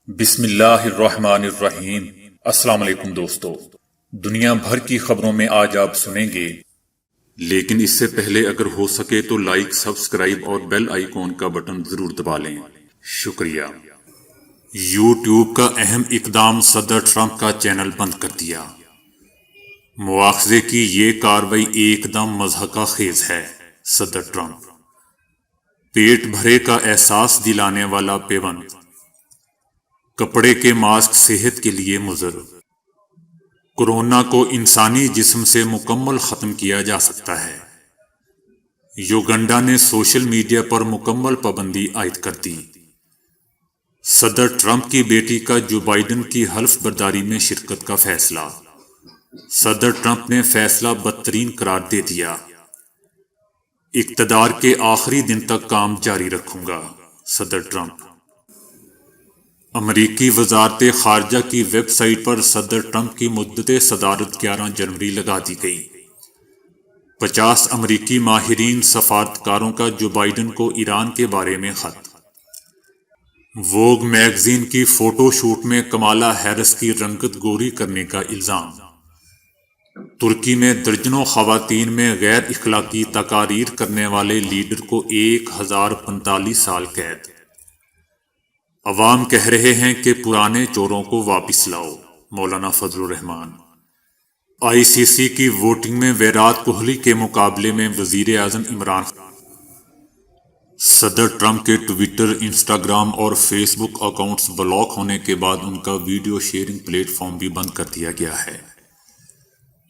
بسم اللہ الرحمن الرحیم۔ السلام علیکم دوستو، دنیا بھر کی خبروں میں آج آپ سنیں گے، لیکن اس سے پہلے اگر ہو سکے تو لائک، سبسکرائب اور بیل آئیکن کا بٹن ضرور دبا لیں، شکریہ۔ یوٹیوب کا اہم اقدام، صدر ٹرمپ کا چینل بند کر دیا۔ مواخذے کی یہ کارروائی ایک دم مضحکہ خیز ہے۔ صدر ٹرمپ، پیٹ بھرے کا احساس دلانے والا پیوند، کپڑے کے ماسک صحت کے لیے مضر۔ کورونا کو انسانی جسم سے مکمل ختم کیا جا سکتا ہے۔ یوگنڈا نے سوشل میڈیا پر مکمل پابندی عائد کر دی۔ صدر ٹرمپ کی بیٹی کا جو بائیڈن کی حلف برداری میں شرکت کا فیصلہ۔ صدر ٹرمپ نے فیصلہ بدترین قرار دے دیا۔ اقتدار کے آخری دن تک کام جاری رکھوں گا، صدر ٹرمپ۔ امریکی وزارت خارجہ کی ویب سائٹ پر صدر ٹرمپ کی مدت صدارت 11 جنوری لگا دی گئی۔ 50 امریکی ماہرین سفارتکاروں کا جو بائیڈن کو ایران کے بارے میں خط۔ ووگ میگزین کی فوٹو شوٹ میں کمالا ہیرس کی رنگت گوری کرنے کا الزام۔ ترکی میں درجنوں خواتین میں غیر اخلاقی تقاریر کرنے والے لیڈر کو 1045 سال قید۔ عوام کہہ رہے ہیں کہ پرانے چوروں کو واپس لاؤ، مولانا فضل الرحمان۔ آئی سی سی کی ووٹنگ میں ویرات کوہلی کے مقابلے میں وزیر اعظم عمران خان۔ صدر ٹرمپ کے ٹویٹر، انسٹاگرام اور فیس بک اکاؤنٹس بلاک ہونے کے بعد ان کا ویڈیو شیئرنگ پلیٹ فارم بھی بند کر دیا گیا ہے۔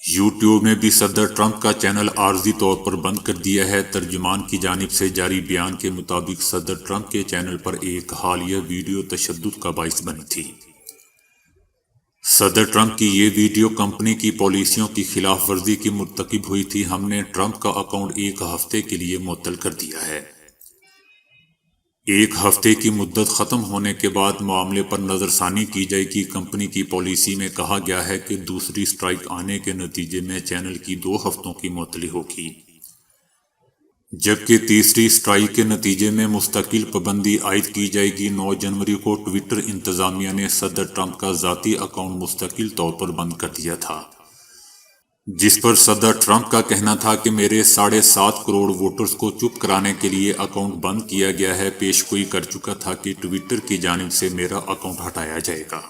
یوٹیوب نے بھی صدر ٹرمپ کا چینل عارضی طور پر بند کر دیا ہے۔ ترجمان کی جانب سے جاری بیان کے مطابق صدر ٹرمپ کے چینل پر ایک حالیہ ویڈیو تشدد کا باعث بنی تھی۔ صدر ٹرمپ کی یہ ویڈیو کمپنی کی پالیسیوں کی خلاف ورزی کی مرتکب ہوئی تھی۔ ہم نے ٹرمپ کا اکاؤنٹ ایک ہفتے کے لیے معطل کر دیا ہے۔ ایک ہفتے کی مدت ختم ہونے کے بعد معاملے پر نظر ثانی کی جائے گی۔ کمپنی کی پالیسی میں کہا گیا ہے کہ دوسری سٹرائک آنے کے نتیجے میں چینل کی 2 ہفتوں کی معطلی ہوگی، جبکہ تیسری سٹرائک کے نتیجے میں مستقل پابندی عائد کی جائے گی۔ 9 جنوری کو ٹویٹر انتظامیہ نے صدر ٹرمپ کا ذاتی اکاؤنٹ مستقل طور پر بند کر دیا تھا، جس پر صدر ٹرمپ کا کہنا تھا کہ میرے 7.5 کروڑ ووٹرز کو چپ کرانے کے لیے اکاؤنٹ بند کیا گیا ہے۔ پیشگوئی کر چکا تھا کہ ٹویٹر کی جانب سے میرا اکاؤنٹ ہٹایا جائے گا۔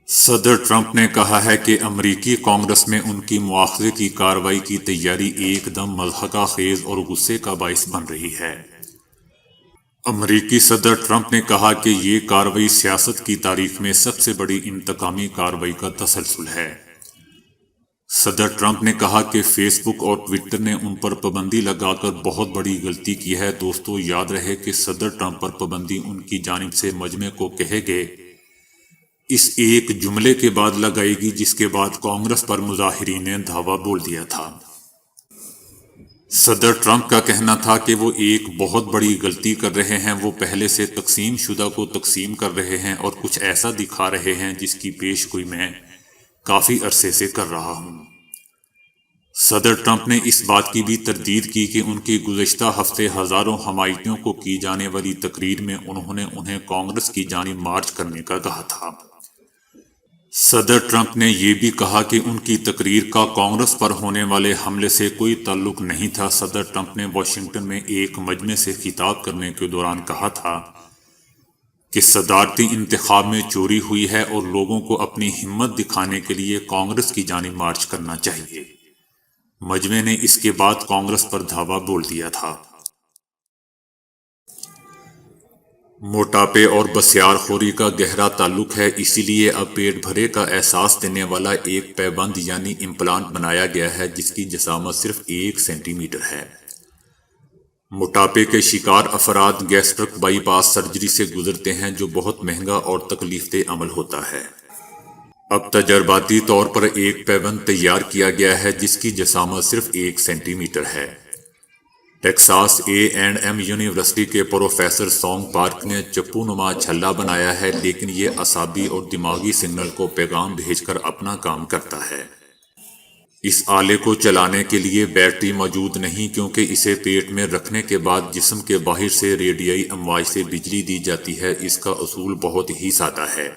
صدر ٹرمپ نے کہا ہے کہ امریکی کانگریس میں ان کی مواخذے کی کارروائی کی تیاری ایک دم مضحکہ خیز اور غصے کا باعث بن رہی ہے۔ امریکی صدر ٹرمپ نے کہا کہ یہ کارروائی سیاست کی تاریخ میں سب سے بڑی انتقامی کارروائی کا تسلسل ہے۔ صدر ٹرمپ نے کہا کہ فیس بک اور ٹویٹر نے ان پر پابندی لگا کر بہت بڑی غلطی کی ہے۔ دوستو، یاد رہے کہ صدر ٹرمپ پر پابندی ان کی جانب سے مجمع کو کہے گئے اس ایک جملے کے بعد لگائے گی، جس کے بعد کانگریس پر مظاہرین نے دھاوا بول دیا تھا۔ صدر ٹرمپ کا کہنا تھا کہ وہ ایک بہت بڑی غلطی کر رہے ہیں۔ وہ پہلے سے تقسیم شدہ کو تقسیم کر رہے ہیں اور کچھ ایسا دکھا رہے ہیں جس کی پیش گوئی میں کافی عرصے سے کر رہا ہوں۔ صدر ٹرمپ نے اس بات کی بھی تردید کی کہ ان کی گزشتہ ہفتے ہزاروں حمایتیوں کو کی جانے والی تقریر میں انہوں نے انہیں کانگریس کی جانب مارچ کرنے کا کہا تھا۔ صدر ٹرمپ نے یہ بھی کہا کہ ان کی تقریر کا کانگریس پر ہونے والے حملے سے کوئی تعلق نہیں تھا۔ صدر ٹرمپ نے واشنگٹن میں ایک مجمع سے خطاب کرنے کے دوران کہا تھا کہ صدارتی انتخاب میں چوری ہوئی ہے اور لوگوں کو اپنی ہمت دکھانے کے لیے کانگریس کی جانب مارچ کرنا چاہیے۔ مجمع نے اس کے بعد کانگریس پر دھاوا بول دیا تھا۔ موٹاپے اور بسیار خوری کا گہرا تعلق ہے، اسی لیے اب پیٹ بھرے کا احساس دینے والا ایک پیبند یعنی امپلانٹ بنایا گیا ہے، جس کی جسامت صرف 1 سینٹی میٹر ہے۔ موٹاپے کے شکار افراد گیسٹرک بائی پاس سرجری سے گزرتے ہیں، جو بہت مہنگا اور تکلیف دہ عمل ہوتا ہے۔ اب تجرباتی طور پر ایک پیبند تیار کیا گیا ہے جس کی جسامت صرف 1 سینٹی میٹر ہے۔ ٹیکساس A&M یونیورسٹی کے پروفیسر سونگ پارک نے چپو نما چھلا بنایا ہے، لیکن یہ اعصابی اور دماغی سگنل کو پیغام بھیج کر اپنا کام کرتا ہے۔ اس آلے کو چلانے کے لیے بیٹری موجود نہیں، کیونکہ اسے پیٹ میں رکھنے کے بعد جسم کے باہر سے ریڈیائی امواج سے بجلی دی جاتی ہے۔ اس کا اصول بہت ہی سادہ ہے،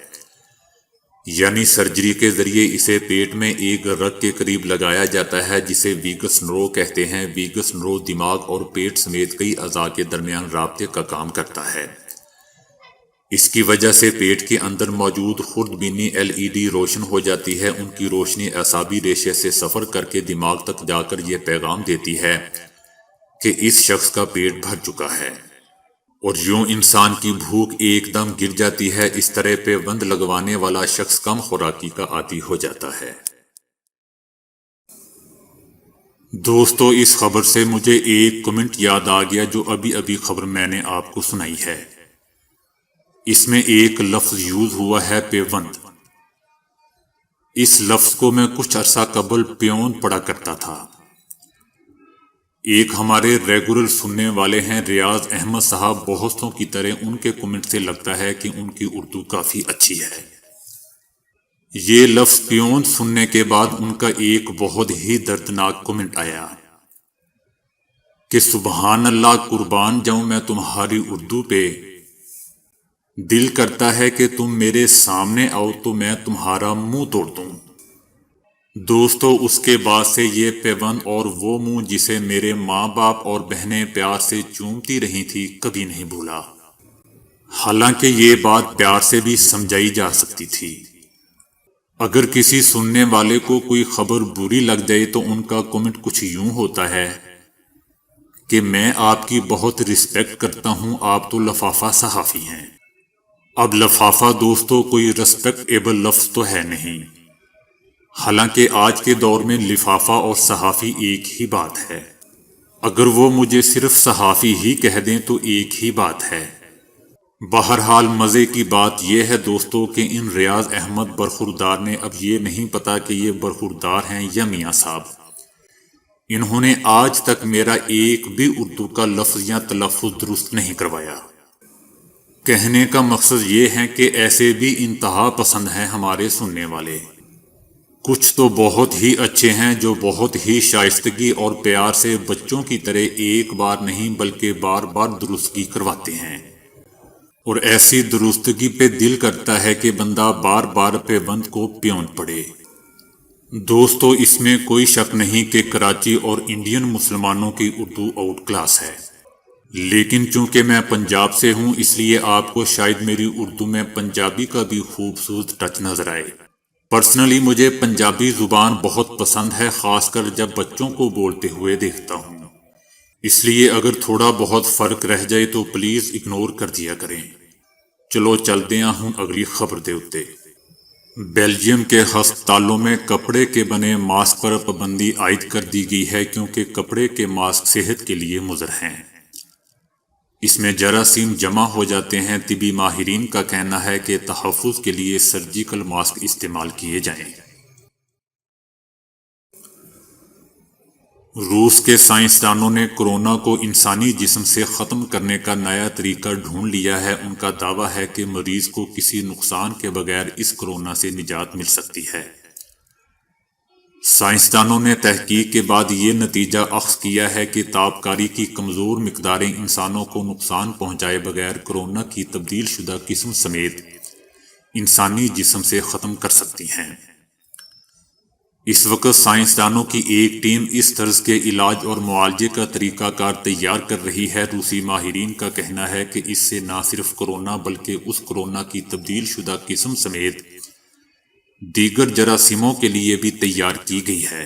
یعنی سرجری کے ذریعے اسے پیٹ میں ایک رگ کے قریب لگایا جاتا ہے جسے ویگس نرو کہتے ہیں۔ ویگس نرو دماغ اور پیٹ سمیت کئی اعضاء کے درمیان رابطے کا کام کرتا ہے۔ اس کی وجہ سے پیٹ کے اندر موجود خوردبینی LED روشن ہو جاتی ہے۔ ان کی روشنی اعصابی ریشے سے سفر کر کے دماغ تک جا کر یہ پیغام دیتی ہے کہ اس شخص کا پیٹ بھر چکا ہے، اور یوں انسان کی بھوک ایک دم گر جاتی ہے۔ اس طرح پیوند لگوانے والا شخص کم خوراکی کا عادی ہو جاتا ہے۔ دوستو، اس خبر سے مجھے ایک کمنٹ یاد آ گیا جو ابھی خبر میں نے آپ کو سنائی ہے۔ اس میں ایک لفظ یوز ہوا ہے پیوند۔ اس لفظ کو میں کچھ عرصہ قبل پیون پڑھا کرتا تھا۔ ایک ہمارے ریگولر سننے والے ہیں ریاض احمد صاحب، بہتوں کی طرح ان کے کمنٹ سے لگتا ہے کہ ان کی اردو کافی اچھی ہے۔ یہ لفظ پیون سننے کے بعد ان کا ایک بہت ہی دردناک کمنٹ آیا کہ سبحان اللہ، قربان جاؤں میں تمہاری اردو پہ، دل کرتا ہے کہ تم میرے سامنے آؤ تو میں تمہارا منہ توڑ دوں۔ دوستو، اس کے بعد سے یہ پیوند اور وہ منہ جسے میرے ماں باپ اور بہنیں پیار سے چومتی رہی تھی کبھی نہیں بھولا۔ حالانکہ یہ بات پیار سے بھی سمجھائی جا سکتی تھی۔ اگر کسی سننے والے کو کوئی خبر بری لگ جائے تو ان کا کمنٹ کچھ یوں ہوتا ہے کہ میں آپ کی بہت رسپیکٹ کرتا ہوں، آپ تو لفافہ صحافی ہیں۔ اب لفافہ دوستو کوئی رسپیکٹیبل لفظ تو ہے نہیں، حالانکہ آج کے دور میں لفافہ اور صحافی ایک ہی بات ہے۔ اگر وہ مجھے صرف صحافی ہی کہہ دیں تو ایک ہی بات ہے۔ بہرحال مزے کی بات یہ ہے دوستو کہ ان ریاض احمد برخوردار نے اب یہ نہیں پتا کہ یہ برخوردار ہیں یا میاں صاحب، انہوں نے آج تک میرا ایک بھی اردو کا لفظ یا تلفظ درست نہیں کروایا۔ کہنے کا مقصد یہ ہے کہ ایسے بھی انتہا پسند ہیں ہمارے سننے والے۔ کچھ تو بہت ہی اچھے ہیں جو بہت ہی شائستگی اور پیار سے بچوں کی طرح ایک بار نہیں بلکہ بار بار درستگی کرواتے ہیں، اور ایسی درستگی پہ دل کرتا ہے کہ بندہ بار بار پیوند کو پیون پڑے۔ دوستو، اس میں کوئی شک نہیں کہ کراچی اور انڈین مسلمانوں کی اردو آؤٹ کلاس ہے، لیکن چونکہ میں پنجاب سے ہوں اس لیے آپ کو شاید میری اردو میں پنجابی کا بھی خوبصورت ٹچ نظر آئے۔ پرسنلی مجھے پنجابی زبان بہت پسند ہے، خاص کر جب بچوں کو بولتے ہوئے دیکھتا ہوں، اس لیے اگر تھوڑا بہت فرق رہ جائے تو پلیز اگنور کر دیا کریں۔ چلو چلتے ہیں ہوں اگلی خبر دے اتے۔ بیلجیم کے ہسپتالوں میں کپڑے کے بنے ماسک پر پابندی عائد کر دی گئی ہے کیونکہ کپڑے کے ماسک صحت کے لیے مضر ہیں۔ اس میں جراثیم جمع ہو جاتے ہیں۔ طبی ماہرین کا کہنا ہے کہ تحفظ کے لیے سرجیکل ماسک استعمال کیے جائیں۔ روس کے سائنسدانوں نے کورونا کو انسانی جسم سے ختم کرنے کا نیا طریقہ ڈھونڈ لیا ہے۔ ان کا دعویٰ ہے کہ مریض کو کسی نقصان کے بغیر اس کورونا سے نجات مل سکتی ہے۔ سائنسدانوں نے تحقیق کے بعد یہ نتیجہ اخذ کیا ہے کہ تابکاری کی کمزور مقداریں انسانوں کو نقصان پہنچائے بغیر کورونا کی تبدیل شدہ قسم سمیت انسانی جسم سے ختم کر سکتی ہیں۔ اس وقت سائنسدانوں کی ایک ٹیم اس طرز کے علاج اور معالجے کا طریقہ کار تیار کر رہی ہے۔ روسی ماہرین کا کہنا ہے کہ اس سے نہ صرف کورونا بلکہ اس کورونا کی تبدیل شدہ قسم سمیت دیگر جراثیموں کے لیے بھی تیار کی گئی ہے۔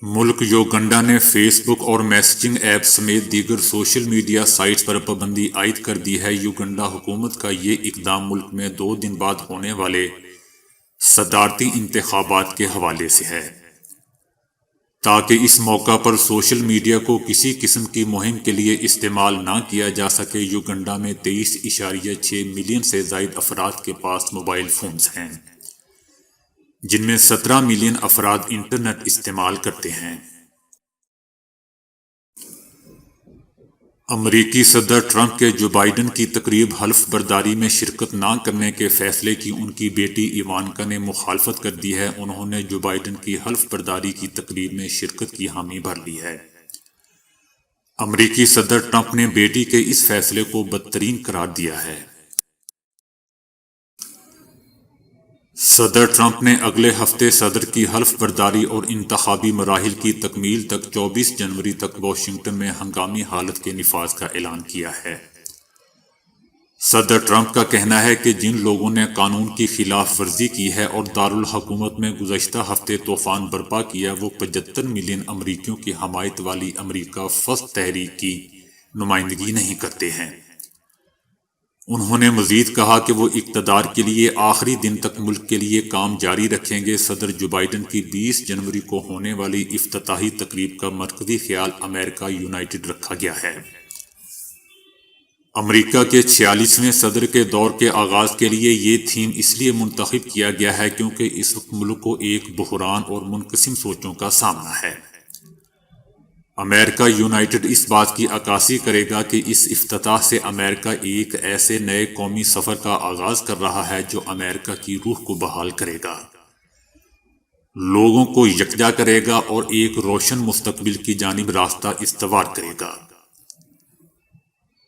ملک یوگنڈا نے فیس بک اور میسجنگ ایپ سمیت دیگر سوشل میڈیا سائٹس پر پابندی عائد کر دی ہے۔ یوگنڈا حکومت کا یہ اقدام ملک میں 2 دن بعد ہونے والے صدارتی انتخابات کے حوالے سے ہے، تاکہ اس موقع پر سوشل میڈیا کو کسی قسم کی مہم کے لیے استعمال نہ کیا جا سکے۔ یوگنڈا میں 23.6 ملین سے زائد افراد کے پاس موبائل فونز ہیں، جن میں 17 ملین افراد انٹرنیٹ استعمال کرتے ہیں۔ امریکی صدر ٹرمپ کے جو بائیڈن کی تقریب حلف برداری میں شرکت نہ کرنے کے فیصلے کی ان کی بیٹی ایوانکا نے مخالفت کر دی ہے۔ انہوں نے جو بائیڈن کی حلف برداری کی تقریب میں شرکت کی حامی بھر لی ہے۔ امریکی صدر ٹرمپ نے بیٹی کے اس فیصلے کو بدترین قرار دیا ہے۔ صدر ٹرمپ نے اگلے ہفتے صدر کی حلف برداری اور انتخابی مراحل کی تکمیل تک 24 جنوری تک واشنگٹن میں ہنگامی حالت کے نفاذ کا اعلان کیا ہے۔ صدر ٹرمپ کا کہنا ہے کہ جن لوگوں نے قانون کی خلاف ورزی کی ہے اور دارالحکومت میں گزشتہ ہفتے طوفان برپا کیا وہ 75 ملین امریکیوں کی حمایت والی امریکہ فرسٹ تحریک کی نمائندگی نہیں کرتے ہیں۔ انہوں نے مزید کہا کہ وہ اقتدار کے لیے آخری دن تک ملک کے لیے کام جاری رکھیں گے۔ صدر جو بائیڈن کی 20 جنوری کو ہونے والی افتتاحی تقریب کا مرکزی خیال امریکہ یونائیٹڈ رکھا گیا ہے۔ امریکہ کے 46ویں صدر کے دور کے آغاز کے لیے یہ تھیم اس لیے منتخب کیا گیا ہے کیونکہ اس وقت ملک کو ایک بحران اور منقسم سوچوں کا سامنا ہے۔ امریکہ یونائیٹڈ اس بات کی عکاسی کرے گا کہ اس افتتاح سے امریکہ ایک ایسے نئے قومی سفر کا آغاز کر رہا ہے جو امریکہ کی روح کو بحال کرے گا، لوگوں کو یکجا کرے گا اور ایک روشن مستقبل کی جانب راستہ استوار کرے گا۔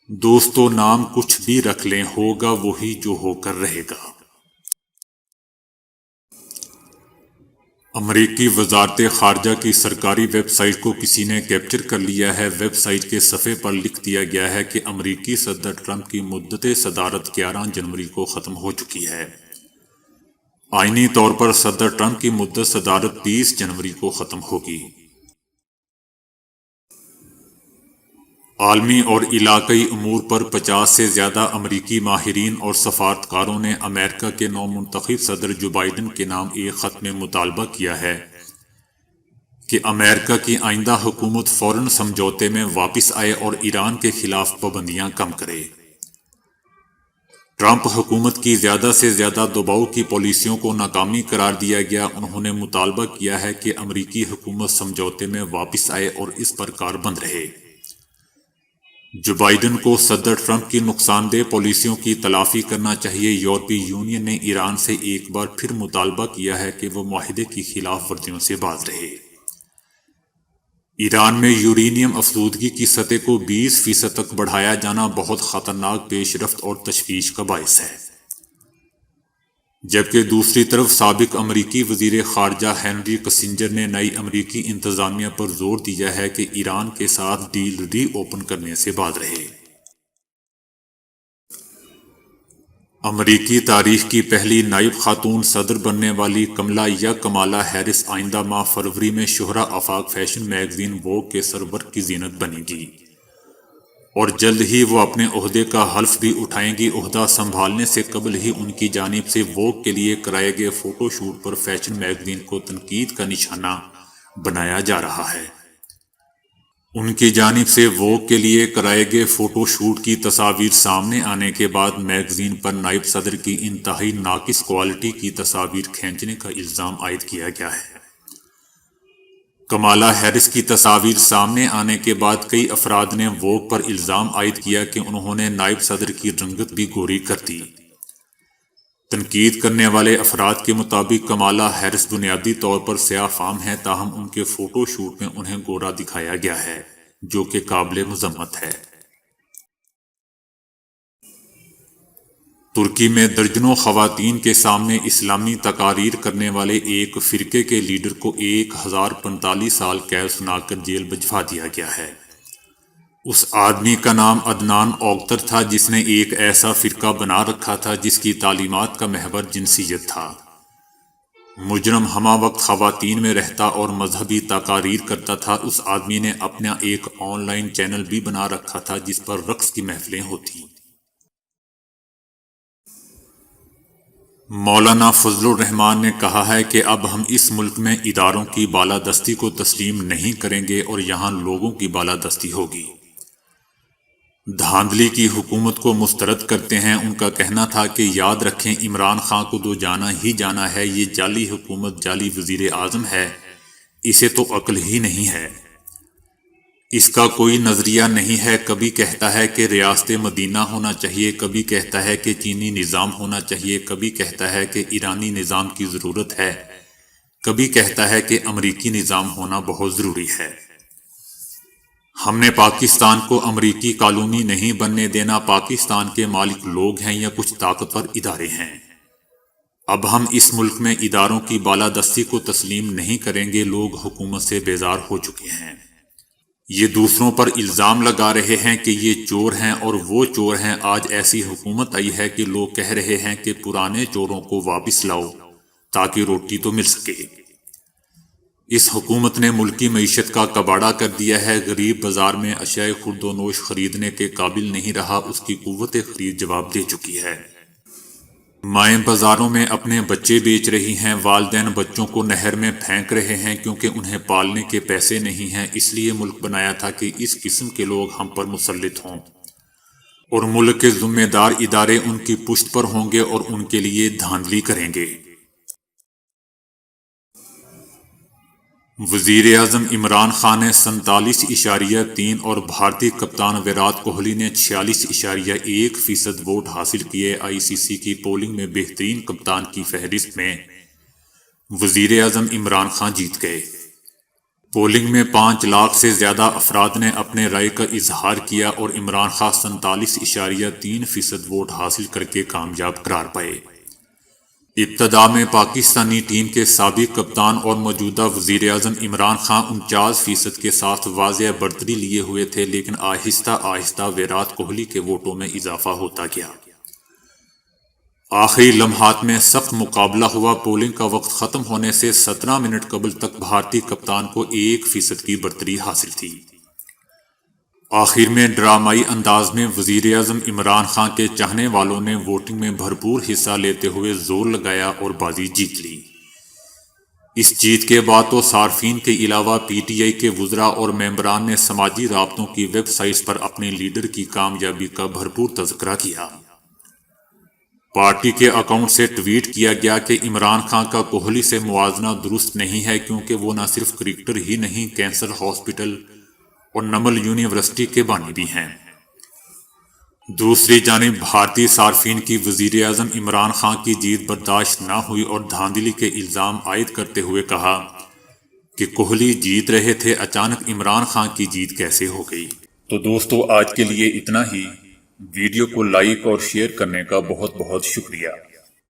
دوستو، نام کچھ بھی رکھ لیں، ہوگا وہی جو ہو کر رہے گا۔ امریکی وزارت خارجہ کی سرکاری ویب سائٹ کو کسی نے کیپچر کر لیا ہے۔ ویب سائٹ کے صفحے پر لکھ دیا گیا ہے کہ امریکی صدر ٹرمپ کی مدت صدارت 11 جنوری کو ختم ہو چکی ہے۔ آئینی طور پر صدر ٹرمپ کی مدت صدارت 30 جنوری کو ختم ہوگی۔ عالمی اور علاقائی امور پر 50 سے زیادہ امریکی ماہرین اور سفارتکاروں نے امریکہ کے نو منتخب صدر جو بائیڈن کے نام ایک خط میں مطالبہ کیا ہے کہ امریکہ کی آئندہ حکومت فوراً سمجھوتے میں واپس آئے اور ایران کے خلاف پابندیاں کم کرے۔ ٹرمپ حکومت کی زیادہ سے زیادہ دباؤ کی پالیسیوں کو ناکامی قرار دیا گیا۔ انہوں نے مطالبہ کیا ہے کہ امریکی حکومت سمجھوتے میں واپس آئے اور اس پر کاربند رہے۔ جو بائیڈن کو صدر ٹرمپ کی نقصان دہ پالیسیوں کی تلافی کرنا چاہیے۔ یورپی یونین نے ایران سے ایک بار پھر مطالبہ کیا ہے کہ وہ معاہدے کی خلاف ورزیوں سے باز رہے۔ ایران میں یورینیم افزودگی کی سطح کو 20% تک بڑھایا جانا بہت خطرناک پیش رفت اور تشویش کا باعث ہے، جبکہ دوسری طرف سابق امریکی وزیر خارجہ ہینری کسنجر نے نئی امریکی انتظامیہ پر زور دیا ہے کہ ایران کے ساتھ ڈیل ری اوپن کرنے سے باز رہے۔ امریکی تاریخ کی پہلی نائب خاتون صدر بننے والی کمالا ہیرس آئندہ ماہ فروری میں شہرہ آفاق فیشن میگزین ووگ کے سرورق کی زینت بنے گی اور جلد ہی وہ اپنے عہدے کا حلف بھی اٹھائیں گی۔ عہدہ سنبھالنے سے قبل ہی ان کی جانب سے ووگ کے لیے کرائے گئے فوٹو شوٹ پر فیشن میگزین کو تنقید کا نشانہ بنایا جا رہا ہے۔ ان کی جانب سے ووگ کے لیے کرائے گئے فوٹو شوٹ کی تصاویر سامنے آنے کے بعد میگزین پر نائب صدر کی انتہائی ناقص کوالٹی کی تصاویر کھینچنے کا الزام عائد کیا گیا ہے۔ کمالا ہیرس کی تصاویر سامنے آنے کے بعد کئی افراد نے ووگ پر الزام عائد کیا کہ انہوں نے نائب صدر کی رنگت بھی گوری کر دی۔ تنقید کرنے والے افراد کے مطابق کمالا ہیرس بنیادی طور پر سیاہ فام ہیں، تاہم ان کے فوٹو شوٹ میں انہیں گورا دکھایا گیا ہے، جو کہ قابل مذمت ہے۔ ترکی میں درجنوں خواتین کے سامنے اسلامی تقاریر کرنے والے ایک فرقے کے لیڈر کو 1045 سال قید سنا کر جیل بھجوا دیا گیا ہے۔ اس آدمی کا نام عدنان اوکتر تھا جس نے ایک ایسا فرقہ بنا رکھا تھا جس کی تعلیمات کا محور جنسیت تھا۔ مجرم ہمہ وقت خواتین میں رہتا اور مذہبی تقاریر کرتا تھا۔ اس آدمی نے اپنا ایک آن لائن چینل بھی بنا رکھا تھا جس پر رقص کی محفلیں ہوتی۔ مولانا فضل الرحمان نے کہا ہے کہ اب ہم اس ملک میں اداروں کی بالادستی کو تسلیم نہیں کریں گے اور یہاں لوگوں کی بالادستی ہوگی۔ دھاندلی کی حکومت کو مسترد کرتے ہیں۔ ان کا کہنا تھا کہ یاد رکھیں عمران خان کو تو جانا ہی جانا ہے، یہ جعلی حکومت جعلی وزیر اعظم ہے، اسے تو عقل ہی نہیں ہے۔ اس کا کوئی نظریہ نہیں ہے، کبھی کہتا ہے کہ ریاست مدینہ ہونا چاہیے، کبھی کہتا ہے کہ چینی نظام ہونا چاہیے، کبھی کہتا ہے کہ ایرانی نظام کی ضرورت ہے، کبھی کہتا ہے کہ امریکی نظام ہونا بہت ضروری ہے۔ ہم نے پاکستان کو امریکی کالونی نہیں بننے دینا، پاکستان کے مالک لوگ ہیں یا کچھ طاقتور ادارے ہیں۔ اب ہم اس ملک میں اداروں کی بالادستی کو تسلیم نہیں کریں گے، لوگ حکومت سے بیزار ہو چکے ہیں۔ یہ دوسروں پر الزام لگا رہے ہیں کہ یہ چور ہیں اور وہ چور ہیں۔ آج ایسی حکومت آئی ہے کہ لوگ کہہ رہے ہیں کہ پرانے چوروں کو واپس لاؤ تاکہ روٹی تو مل سکے۔ اس حکومت نے ملکی معیشت کا کباڑہ کر دیا ہے، غریب بازار میں اشیاء خورد و نوش خریدنے کے قابل نہیں رہا، اس کی قوت خرید جواب دے چکی ہے۔ مائیں بازاروں میں اپنے بچے بیچ رہی ہیں، والدین بچوں کو نہر میں پھینک رہے ہیں کیونکہ انہیں پالنے کے پیسے نہیں ہیں۔ اس لیے ملک بنایا تھا کہ اس قسم کے لوگ ہم پر مسلط ہوں، اور ملک کے ذمہ دار ادارے ان کی پشت پر ہوں گے اور ان کے لیے دھاندلی کریں گے۔ وزیر اعظم عمران خان نے 47.3 اور بھارتی کپتان ویرات کوہلی نے 46.1% ووٹ حاصل کیے۔ آئی سی سی کی پولنگ میں بہترین کپتان کی فہرست میں وزیر اعظم عمران خان جیت گئے۔ پولنگ میں 5 لاکھ سے زیادہ افراد نے اپنے رائے کا اظہار کیا اور عمران خان 47.3% ووٹ حاصل کر کے کامیاب قرار پائے۔ ابتدا میں پاکستانی ٹیم کے سابق کپتان اور موجودہ وزیر اعظم عمران خان 49% کے ساتھ واضح برتری لیے ہوئے تھے، لیکن آہستہ آہستہ ویرات کوہلی کے ووٹوں میں اضافہ ہوتا گیا۔ آخری لمحات میں سخت مقابلہ ہوا۔ پولنگ کا وقت ختم ہونے سے 17 منٹ قبل تک بھارتی کپتان کو 1% کی برتری حاصل تھی۔ آخر میں ڈرامائی انداز میں وزیر اعظم عمران خان کے چاہنے والوں نے ووٹنگ میں بھرپور حصہ لیتے ہوئے زور لگایا اور بازی جیت لی۔ اس جیت کے بعد تو صارفین کے علاوہ پی ٹی آئی کے وزراء اور ممبران نے سماجی رابطوں کی ویب سائٹس پر اپنے لیڈر کی کامیابی کا بھرپور تذکرہ کیا۔ پارٹی کے اکاؤنٹ سے ٹویٹ کیا گیا کہ عمران خان کا کوہلی سے موازنہ درست نہیں ہے، کیونکہ وہ نہ صرف کرکٹر ہی نہیں، کینسر ہاسپٹل اور نمل یونیورسٹی کے بانی بھی ہیں۔ دوسری جانب بھارتی صارفین کی وزیر اعظم عمران خان کی جیت برداشت نہ ہوئی اور دھاندلی کے الزام عائد کرتے ہوئے کہا کہ کوہلی جیت رہے تھے، اچانک عمران خان کی جیت کیسے ہو گئی۔ تو دوستو آج کے لیے اتنا ہی۔ ویڈیو کو لائک اور شیئر کرنے کا بہت بہت شکریہ۔